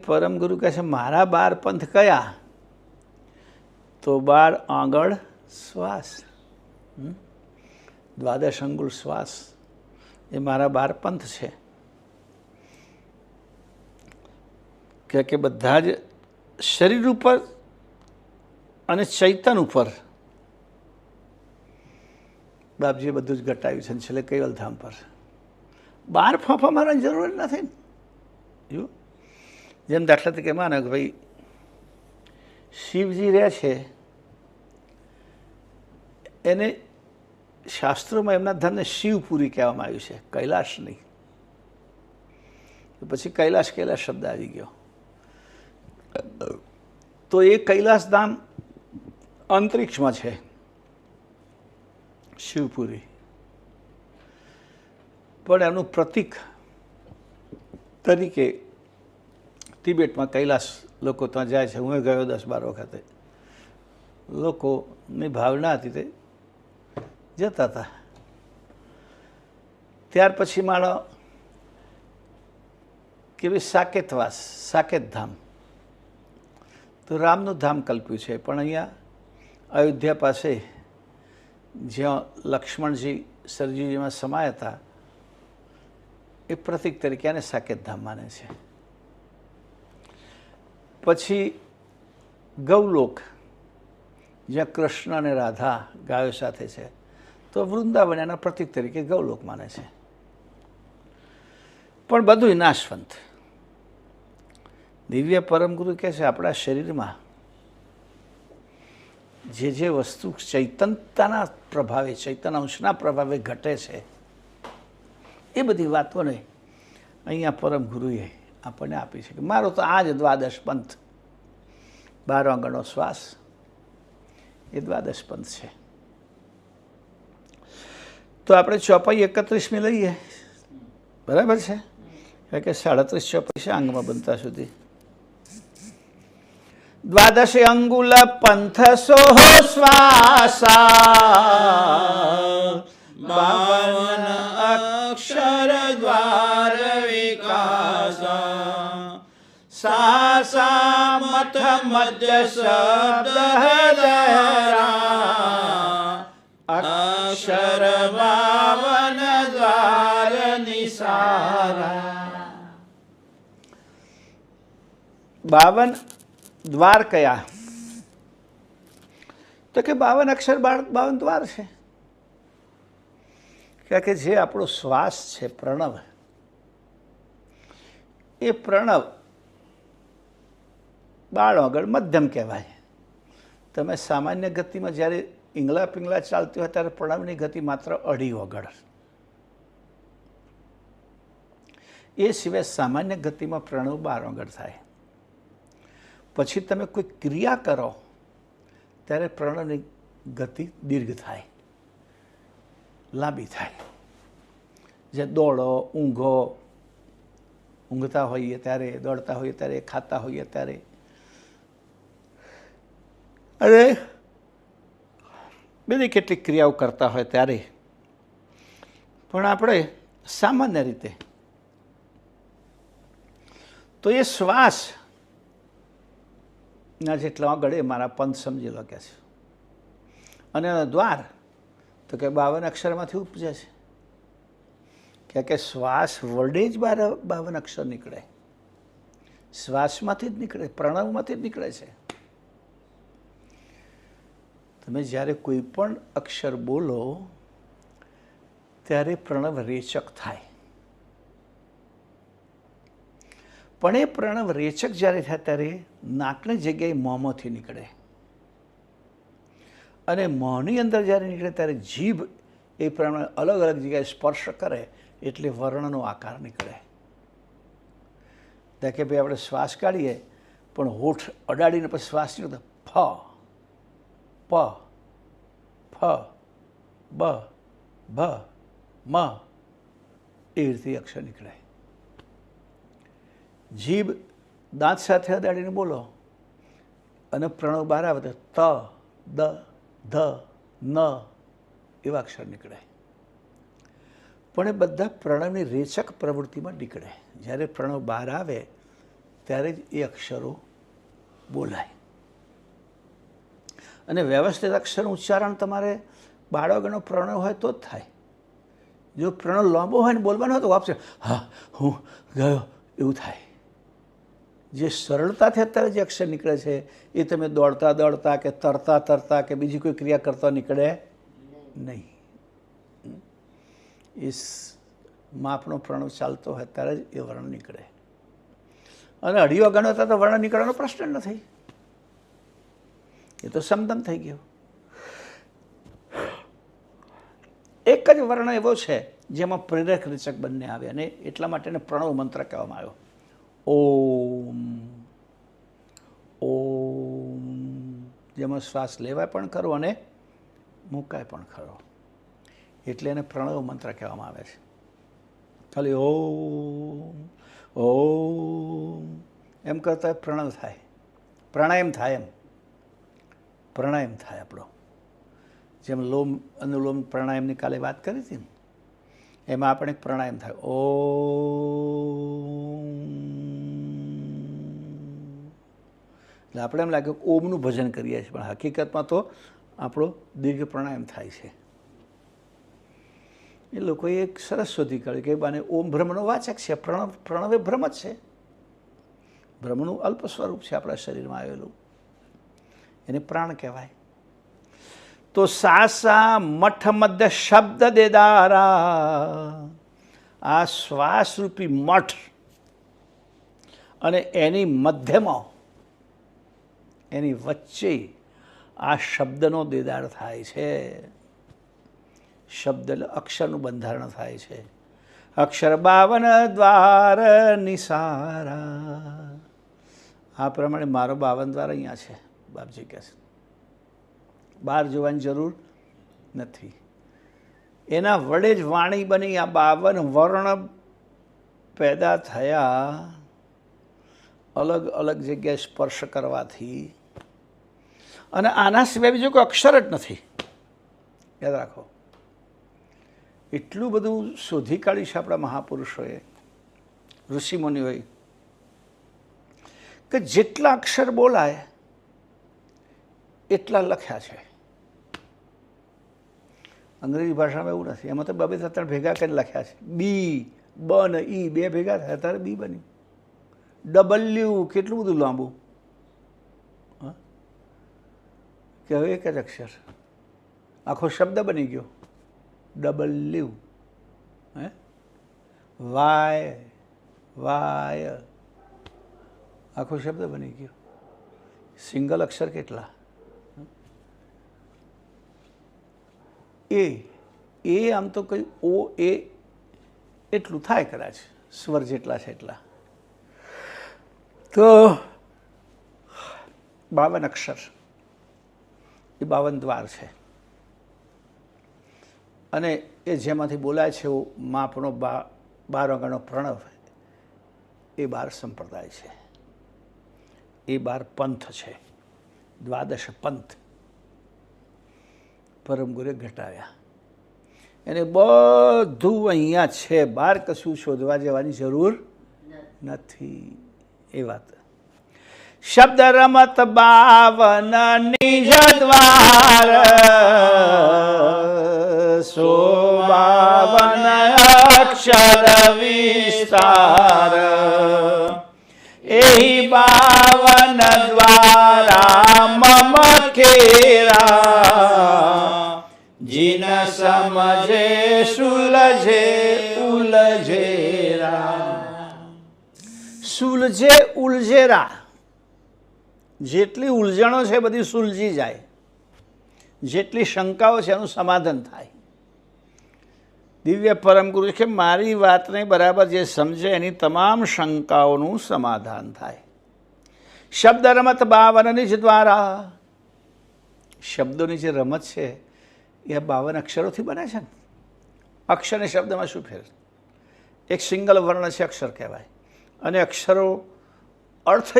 પરમ ગુરુ કહે છે મારા 12 પંથ કયા? તો 12 આંગળ શ્વાસ, દ્વાદશ અંગુળ શ્વાસ એ મારા 12 પંથ છે. કે બધા જ શરીર ઉપર અને ચૈતન ઉપર બાપજીએ બધું જ ઘટાવ્યું છે. છેલ્લે કૈવલધામ પર 12 ફાંફા મારવાની જરૂર નથી ને. જો જેમ દાખલા તરીકે માનો કે ભાઈ શિવજી રહે છે, એને શાસ્ત્રોમાં એમના ધામને શિવપુરી કહેવામાં આવ્યું છે, કૈલાશ નહીં. પછી કૈલાશ શબ્દ આવી ગયો. તો એ કૈલાસ ધામ અંતરિક્ષમાં છે, શિવપુરી. પણ એનું પ્રતીક તરીકે તિબેટમાં કૈલાસ લોકો ત્યાં જાય છે. હું ગયો 10-12 વખતે. લોકોની ભાવના હતી તે જતા હતા. ત્યાર પછી માનો કે ભાઈ સાકેતવાસ, સાકેત ધામ, તો રામનું ધામ કલ્પ્યું છે. પણ અહીંયા અયોધ્યા પાસે જ્યાં લક્ષ્મણજી સરજીજીમાં સમાયા હતા એ પ્રતીક તરીકે એને સાકેત ધામ માને છે. પછી ગૌલોક, જ્યાં કૃષ્ણ અને રાધા ગાયો સાથે છે, તો વૃંદાવન એના પ્રતીક તરીકે ગૌલોક માને છે. પણ બધું નાશવંત. દિવ્ય પરમગુરુ કહે છે આપણા શરીરમાં જે વસ્તુ ચૈતન્યતાના પ્રભાવે, ચૈતન્ય અંશના પ્રભાવે ઘટે છે, એ બધી વાતોને અહીંયા પરમ ગુરુએ આપણને આપી છે. કે મારો તો આ જ દ્વાદશ પંથ, 12 આંગળનો શ્વાસ એ દ્વાદશ પંથ છે. તો આપણે ચોપાઈ 31મી લઈએ, બરાબર છે? કારણ કે 37 ચોપાઈ છે અંગમાં બનતા સુધી. દ્વાદશે અંગુલ પંથ સોહો શ્વાસા, 52 અક્ષર દ્વાર વિકાસા, સાસા મથ મધ્ય શબ્દ હૃદયરા, અક્ષર 52 દ્વાર નિસારા. 52 દ્વાર કયા? તો કે 52 અક્ષર 52 દ્વાર છે. કારણ કે જે આપણો શ્વાસ છે પ્રણવ, એ પ્રણવ 12 આગળ મધ્યમ કહેવાય. તમે સામાન્ય ગતિમાં જ્યારે ઈંગલા પિંગલા ચાલતી હોય ત્યારે પ્રણવની ગતિ માત્ર 2.5 આગળ. એ સિવાય સામાન્ય ગતિમાં પ્રણવ 12 આગળ થાય. પછી તમે કોઈ ક્રિયા કરો ત્યારે પ્રણવની ગતિ દીર્ઘ થાય, લાંબી થાય. જે દોડો, ઊંઘો, ઊંઘતા હોઈએ ત્યારે, દોડતા હોઈએ ત્યારે, ખાતા હોઈએ ત્યારે, અને બધી કેટલીક ક્રિયાઓ કરતા હોય ત્યારે. પણ આપણે સામાન્ય રીતે તો એ શ્વાસ ના જેટલા આગળ એ મારા પંથ સમજી લો કે છે. અને એનો દ્વાર તો કે 52 અક્ષરમાંથી ઉપજે છે. કે શ્વાસ વડે જ 52 અક્ષર નીકળે, શ્વાસમાંથી જ નીકળે, પ્રણવમાંથી જ નીકળે છે. તમે જ્યારે કોઈ પણ અક્ષર બોલો ત્યારે પ્રણવ રેચક થાય. પણ એ પ્રણવ રેચક જ્યારે થાય ત્યારે નાકની જગ્યાએ મોંમાંથી નીકળે, અને મોંની અંદર જ્યારે નીકળે ત્યારે જીભ એ પ્રમાણે અલગ અલગ જગ્યાએ સ્પર્શ કરે એટલે વર્ણનો આકાર નીકળે. કે ભાઈ આપણે શ્વાસ કાઢીએ પણ હોઠ અડાડીને પછી શ્વાસ નીકળે, ફ પ ફ બ ભ મ, એ રીતે અક્ષર નીકળે. જીભ દાંત સાથે અડાડીને બોલો અને પ્રણવ બહાર આવે તો ત, દ, ધ, ન એવા અક્ષર નીકળે. પણ એ બધા પ્રણવની રેચક પ્રવૃત્તિમાં નીકળે. જ્યારે પ્રણવ બહાર આવે ત્યારે જ એ અક્ષરો બોલાય. અને વ્યવસ્થિત અક્ષરનું ઉચ્ચારણ તમારે બાળકનો પ્રણવ હોય તો જ થાય. જો પ્રણવ લાંબો હોય ને બોલવાનો હોય તો વાપસે હા હું ગયો એવું થાય. જે સરળતાથી અત્યારે જે અક્ષર નીકળે છે એ તમે દોડતા દોડતા કે તરતા તરતા કે બીજી કોઈ ક્રિયા કરતા નીકળે નહીં. એ માપનો પ્રણવ ચાલતો હોય ત્યારે જ એ વર્ણ નીકળે. અને અઢી વાગ્યાનો હતા તો વર્ણ નીકળવાનો પ્રશ્ન નથી. એ તો સમદમ થઈ ગયો. એક જ વર્ણ એવો છે જેમાં પ્રેરક રેચક બંને આવે અને એટલા માટે એને પ્રણવ મંત્ર કહેવામાં આવ્યો. ઓમ ઓમ, જેમાં શ્વાસ લેવાય પણ ખરો અને મૂકાય પણ ખરો, એટલે એને પ્રણવ મંત્ર કહેવામાં આવે છે. ખાલી ઓમ ઓમ એમ કરતા પ્રણવ થાય, પ્રાણાયામ થાય. એમ પ્રાણાયામ થાય આપણો. જેમ લોમ અનુલોમ પ્રાણાયામની કાલે વાત કરી હતી ને, એમાં આપણે પ્રાણાયામ થાય. ઓમ એટલે આપણે એમ લાગે ઓમનું ભજન કરીએ છીએ, પણ હકીકતમાં તો આપણો દીર્ઘ પ્રાણાયામ થાય છે. એ લોકોએ એક સરસ શોધી કાઢ્યું કે બાને ઓમ બ્રહ્મનો વાચક છે. પ્રણવ એ બ્રહ્મ જ છે. બ્રહ્મનું અલ્પ સ્વરૂપ છે આપણા શરીરમાં આવેલું, એને પ્રાણ કહેવાય. તો સાસા મઠ મધ્ય શબ્દ દેદારા, આ શ્વાસરૂપી મઠ અને એની મધ્યમાં એની વચ્ચે આ શબ્દનો દેદાર થાય છે. શબ્દ એટલે અક્ષરનું બંધારણ થાય છે. અક્ષર 52 દ્વાર નિસારા. આ પ્રમાણે મારો 52 દ્વાર અહીંયા છે. બાપજી કહે છે બહાર જોવાની જરૂર નથી. એના વડે જ વાણી બની. આ 52 વર્ણ પેદા થયા અલગ અલગ જગ્યાએ સ્પર્શ કરવાથી. અને આના સિવાય બીજો કોઈ અક્ષર જ નથી. યાદ રાખો, એટલું બધું શોધી કાઢ્યું છે આપણા મહાપુરુષોએ, ઋષિમુનિઓએ, કે જેટલા અક્ષર બોલાય એટલા લખ્યા છે. અંગ્રેજી ભાષામાં એવું નથી. એમાં તો 2-3 ભેગા કરીને લખ્યા છે. બી, બ ને ઈ 2 ભેગા થયા ત્યારે બી બન્યું. ડબલ્યુ કેટલું બધું લાંબુ, કે હવે એક જ અક્ષર આખો શબ્દ બની ગયો. ડબલ્યુ, હે વાય, વાય આખો શબ્દ બની ગયો. સિંગલ અક્ષર કેટલા? એ આમ તો કંઈ ઓ એ એટલું થાય કદાચ, સ્વર જેટલા છે એટલા. તો 52 અક્ષર એ 52 દ્વાર છે. અને એ જેમાંથી બોલાય છે એવો માપનો 12 અંગનો પ્રણવ એ 12 સંપ્રદાય છે. એ 12 પંથ છે. 12 પંથ પરમ ગુરુએ ઘટાવ્યા. એને બધું અહીંયા છે. બહાર કશું શોધવા જવાની જરૂર નથી. એ વાત. શબ્દ રમત 52 નિજ દ્વાર, 52 અક્ષર વિસ્તાર, એહી 52 દ્વારા મમ કેરા, જીન સમજે સુલझे ઉલझेरा. સુલझे ઉલझेरा, જેટલી ઉલઝણો છે બધી સુલઝી જાય, જેટલી શંકાઓ છે એનું સમાધાન થાય. દિવ્ય પરમ ગુરુ કે મારી વાતને બરાબર જે સમજે એની તમામ શંકાઓનું સમાધાન થાય. શબ્દ રમત 52 નિજ દ્વારા, શબ્દોની જે રમત છે એ 52 અક્ષરોથી બને છે ને. અક્ષર અને શબ્દમાં શું ફેર? એક સિંગલ વર્ણ છે અક્ષર કહેવાય, અને અક્ષરો અર્થ